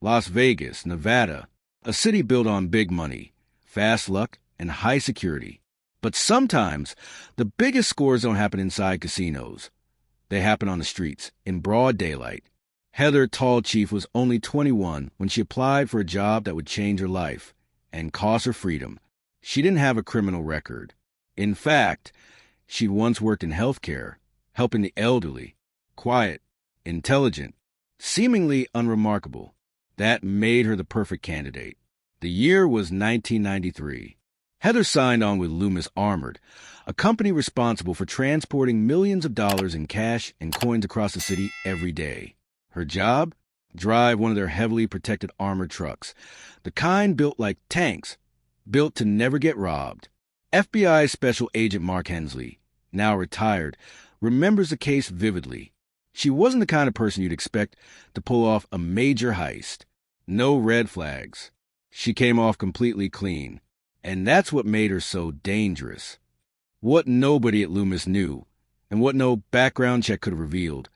Las Vegas, Nevada, a city built on big money, fast luck, and high security. But sometimes, the biggest scores don't happen inside casinos. They happen on the streets, in broad daylight. Heather Tallchief was only 21 when she applied for a job that would change her life and cost her freedom. She didn't have a criminal record. In fact, she'd once worked in healthcare, helping the elderly. Quiet, intelligent, seemingly unremarkable. That made her the perfect candidate. The year was 1993. Heather signed on with Loomis Armored, a company responsible for transporting millions of dollars in cash and coins across the city every day. Her job? Drive one of their heavily protected armored trucks, the kind built like tanks, built to never get robbed. FBI Special Agent Mark Hensley, now retired, remembers the case vividly. She wasn't the kind of person you'd expect to pull off a major heist. No red flags. She came off completely clean. And that's what made her so dangerous. What nobody at Loomis knew, and what no background check could have revealed,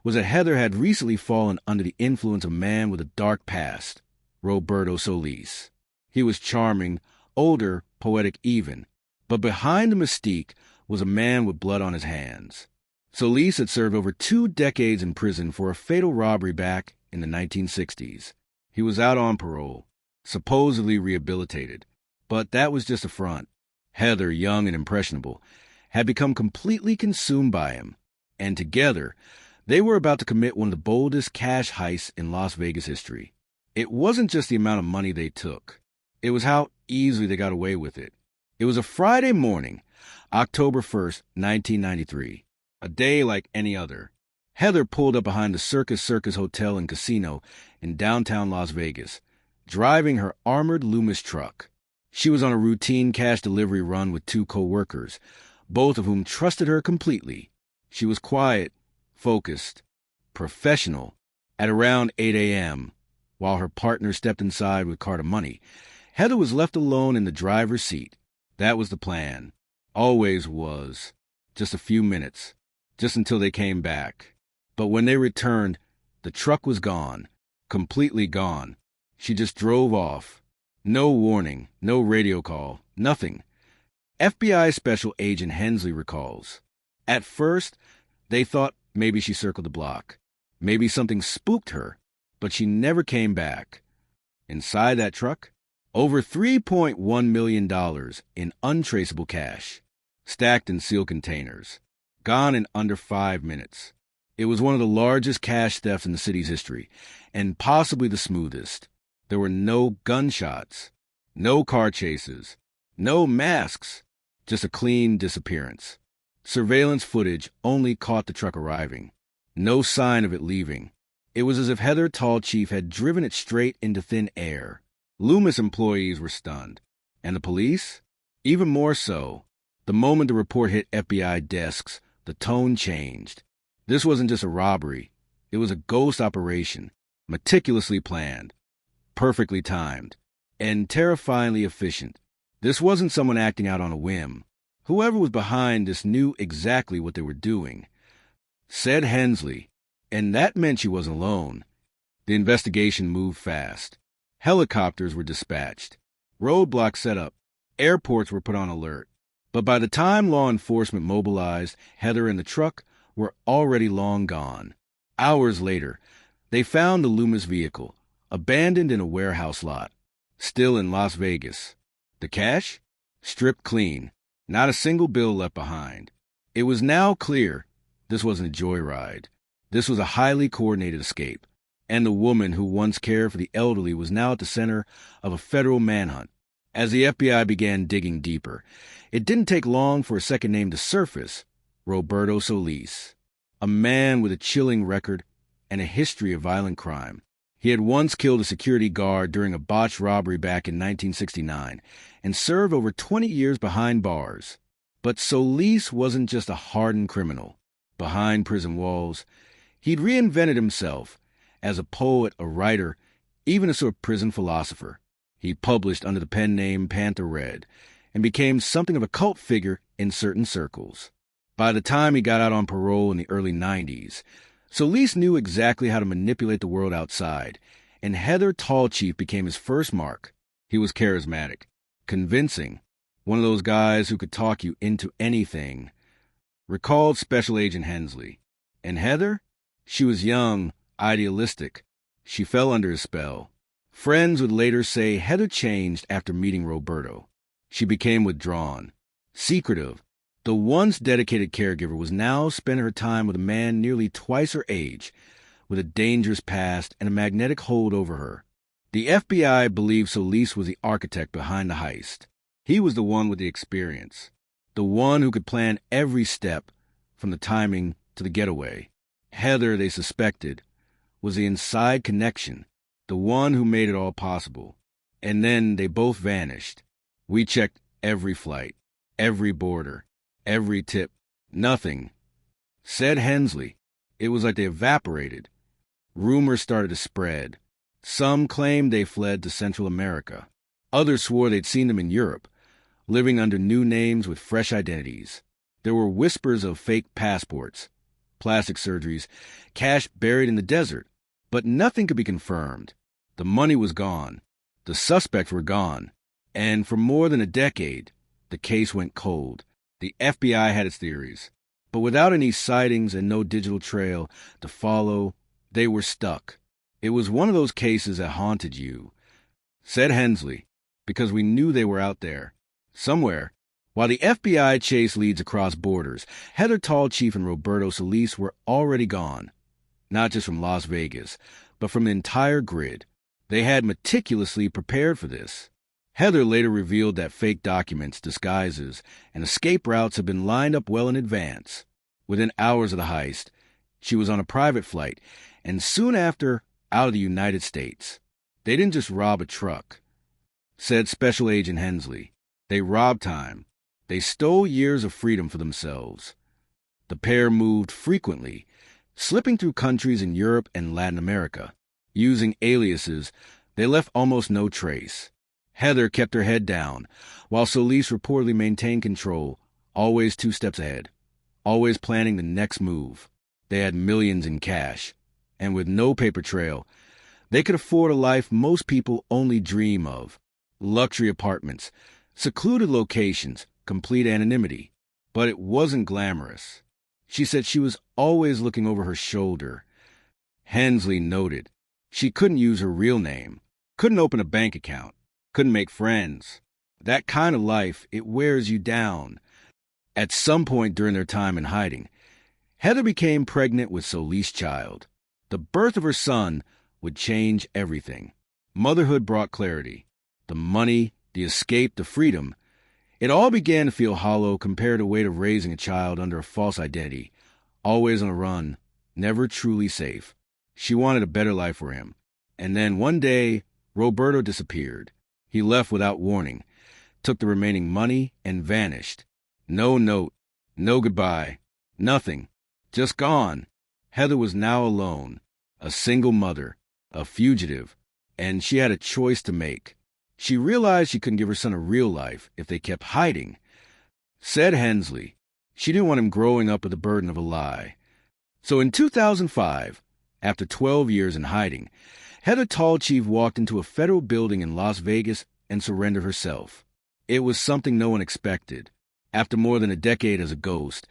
was that Heather had recently fallen under the influence of a man with a dark past, Roberto Solis. He was charming, older, poetic even, but behind the mystique was a man with blood on his hands. Solis had served over 2 decades in prison for a fatal robbery back in the 1960s. He was out on parole, supposedly rehabilitated, but that was just a front. Heather, young and impressionable, had become completely consumed by him, and together, they were about to commit one of the boldest cash heists in Las Vegas history. It wasn't just the amount of money they took. It was how easily they got away with it. It was a Friday morning, October 1st, 1993. A day like any other. Heather pulled up behind the Circus Hotel and Casino in downtown Las Vegas, driving her armored Loomis truck. She was on a routine cash delivery run with 2 co-workers, both of whom trusted her completely. She was quiet, focused, professional. At around 8 a.m., while her partner stepped inside with a cart of money, Heather was left alone in the driver's seat. That was the plan. Always was. Just a few minutes. Just until they came back. But when they returned, the truck was gone. Completely gone. She just drove off. No warning, no radio call, nothing. FBI Special Agent Hensley recalls. At first, they thought maybe she circled the block. Maybe something spooked her, but she never came back. Inside that truck, over $3.1 million in untraceable cash, stacked in sealed containers. Gone in under 5 minutes. It was one of the largest cash thefts in the city's history, and possibly the smoothest. There were no gunshots, no car chases, no masks, just a clean disappearance. Surveillance footage only caught the truck arriving. No sign of it leaving. It was as if Heather Tallchief had driven it straight into thin air. Loomis employees were stunned. And the police? Even more so. The moment the report hit FBI desks, the tone changed. This wasn't just a robbery. It was a ghost operation, meticulously planned, perfectly timed, and terrifyingly efficient. This wasn't someone acting out on a whim. Whoever was behind this knew exactly what they were doing. Said Hensley, and that meant she wasn't alone. The investigation moved fast. Helicopters were dispatched. Roadblocks set up. Airports were put on alert. But by the time law enforcement mobilized, Heather and the truck were already long gone. Hours later, they found the Loomis vehicle, abandoned in a warehouse lot, still in Las Vegas. The cash? Stripped clean. Not a single bill left behind. It was now clear this wasn't a joyride. This was a highly coordinated escape. And the woman who once cared for the elderly was now at the center of a federal manhunt. As the FBI began digging deeper, it didn't take long for a second name to surface: Roberto Solis, a man with a chilling record and a history of violent crime. He had once killed a security guard during a botched robbery back in 1969 and served over 20 years behind bars. But Solis wasn't just a hardened criminal. Behind prison walls, he'd reinvented himself as a poet, a writer, even a sort of prison philosopher. He published under the pen name Panther Red and became something of a cult figure in certain circles. By the time he got out on parole in the early 90s, Solis knew exactly how to manipulate the world outside, and Heather Tallchief became his first mark. He was charismatic, convincing, one of those guys who could talk you into anything, recalled Special Agent Hensley. And Heather? She was young, idealistic. She fell under his spell. Friends would later say Heather changed after meeting Roberto. She became withdrawn, secretive. The once dedicated caregiver was now spending her time with a man nearly twice her age, with a dangerous past and a magnetic hold over her. The FBI believed Solis was the architect behind the heist. He was the one with the experience, the one who could plan every step, from the timing to the getaway. Heather, they suspected, was the inside connection, the one who made it all possible. And then they both vanished. We checked every flight, every border, every tip. Nothing. Said Hensley. It was like they evaporated. Rumors started to spread. Some claimed they fled to Central America. Others swore they'd seen them in Europe, living under new names with fresh identities. There were whispers of fake passports, plastic surgeries, cash buried in the desert. But nothing could be confirmed. The money was gone. The suspects were gone. And for more than a decade, the case went cold. The FBI had its theories. But without any sightings and no digital trail to follow, they were stuck. It was one of those cases that haunted you, said Hensley, because we knew they were out there, somewhere. While the FBI chased leads across borders, Heather Tallchief and Roberto Solis were already gone. Not just from Las Vegas, but from the entire grid. They had meticulously prepared for this. Heather later revealed that fake documents, disguises, and escape routes had been lined up well in advance. Within hours of the heist, she was on a private flight, and soon after, out of the United States. They didn't just rob a truck, said Special Agent Hensley. They robbed time. They stole years of freedom for themselves. The pair moved frequently, slipping through countries in Europe and Latin America. Using aliases, they left almost no trace. Heather kept her head down, while Solis reportedly maintained control, always 2 steps ahead, always planning the next move. They had millions in cash, and with no paper trail, they could afford a life most people only dream of. Luxury apartments, secluded locations, complete anonymity. But it wasn't glamorous. She said she was always looking over her shoulder. Hensley noted she couldn't use her real name, couldn't open a bank account, couldn't make friends. That kind of life, it wears you down. At some point during their time in hiding, Heather became pregnant with Solis' child. The birth of her son would change everything. Motherhood brought clarity. The money, the escape, the freedom. It all began to feel hollow compared to the weight of raising a child under a false identity, always on a run, never truly safe. She wanted a better life for him. And then one day, Roberto disappeared. He left without warning, took the remaining money, and vanished. No note, no goodbye, nothing. Just gone. Heather was now alone, a single mother, a fugitive, and she had a choice to make. She realized she couldn't give her son a real life if they kept hiding. Said Hensley, she didn't want him growing up with the burden of a lie. So in 2005, after 12 years in hiding, Heather Tallchief walked into a federal building in Las Vegas and surrendered herself. It was something no one expected. After more than a decade as a ghost,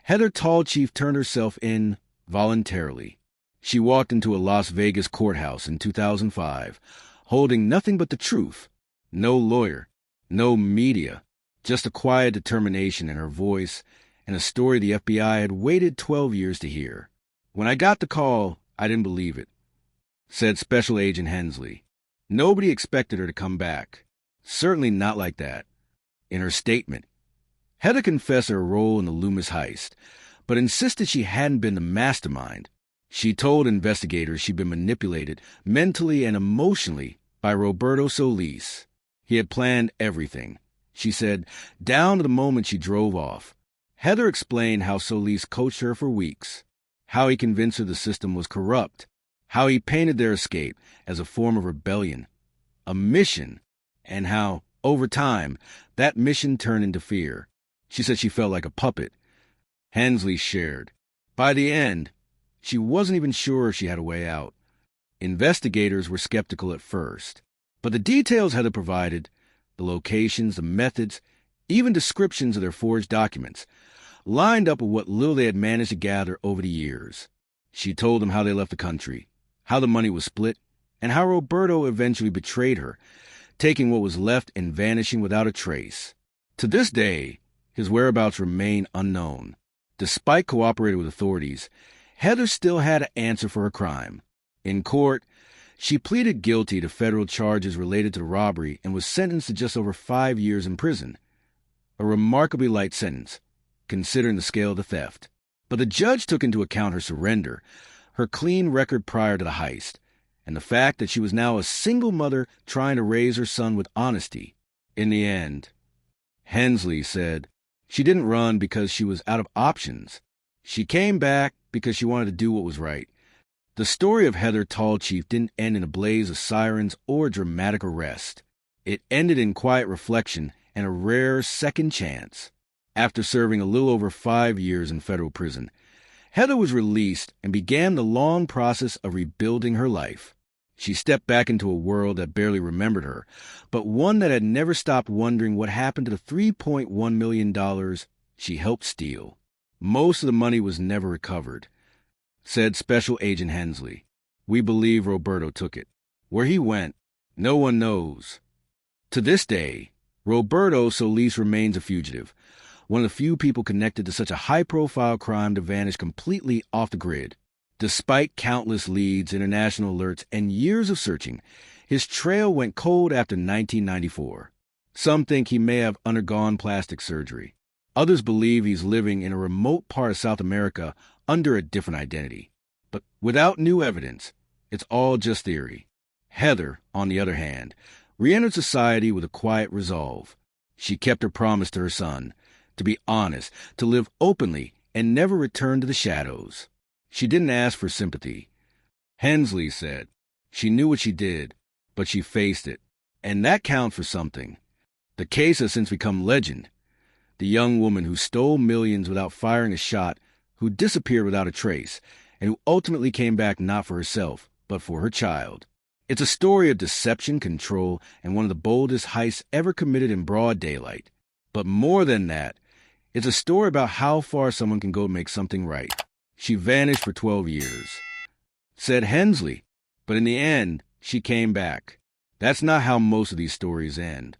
Heather Tallchief turned herself in voluntarily. She walked into a Las Vegas courthouse in 2005, holding nothing but the truth. No lawyer, no media, just a quiet determination in her voice and a story the FBI had waited 12 years to hear. When I got the call, I didn't believe it, said Special Agent Hensley. Nobody expected her to come back. Certainly not like that. In her statement, Heather confessed her role in the Loomis heist, but insisted she hadn't been the mastermind. She told investigators she'd been manipulated mentally and emotionally by Roberto Solis. He had planned everything, she said, down to the moment she drove off. Heather explained how Solis coached her for weeks, how he convinced her the system was corrupt, how he painted their escape as a form of rebellion, a mission, and how, over time, that mission turned into fear. She said she felt like a puppet. Hensley shared. By the end, she wasn't even sure she had a way out. Investigators were skeptical at first, but the details Heather provided, the locations, the methods, even descriptions of their forged documents, lined up with what little they had managed to gather over the years. She told them how they left the country, how the money was split, and how Roberto eventually betrayed her, taking what was left and vanishing without a trace. To this day, his whereabouts remain unknown. Despite cooperating with authorities, Heather still had to answer for her crime. In court, she pleaded guilty to federal charges related to the robbery and was sentenced to just over 5 years in prison. A remarkably light sentence, considering the scale of the theft. But the judge took into account her surrender, her clean record prior to the heist, and the fact that she was now a single mother trying to raise her son with honesty. In the end, Hensley said she didn't run because she was out of options. She came back because she wanted to do what was right. The story of Heather Tallchief didn't end in a blaze of sirens or a dramatic arrest. It ended in quiet reflection and a rare second chance. After serving a little over 5 years in federal prison, Heather was released and began the long process of rebuilding her life. She stepped back into a world that barely remembered her, but one that had never stopped wondering what happened to the $3.1 million she helped steal. Most of the money was never recovered, said Special Agent Hensley. We believe Roberto took it. Where he went, no one knows. To this day, Roberto Solis remains a fugitive, one of the few people connected to such a high-profile crime to vanish completely off the grid. Despite countless leads, international alerts, and years of searching, his trail went cold after 1994. Some think he may have undergone plastic surgery. Others believe he's living in a remote part of South America under a different identity. But without new evidence, it's all just theory. Heather, on the other hand, re-entered society with a quiet resolve. She kept her promise to her son, to be honest, to live openly, and never return to the shadows. She didn't ask for sympathy. Hensley said she knew what she did, but she faced it, and that counts for something. The case has since become legend. The young woman who stole millions without firing a shot, who disappeared without a trace, and who ultimately came back not for herself, but for her child. It's a story of deception, control, and one of the boldest heists ever committed in broad daylight. But more than that, it's a story about how far someone can go to make something right. She vanished for 12 years, said Hensley, but in the end, she came back. That's not how most of these stories end.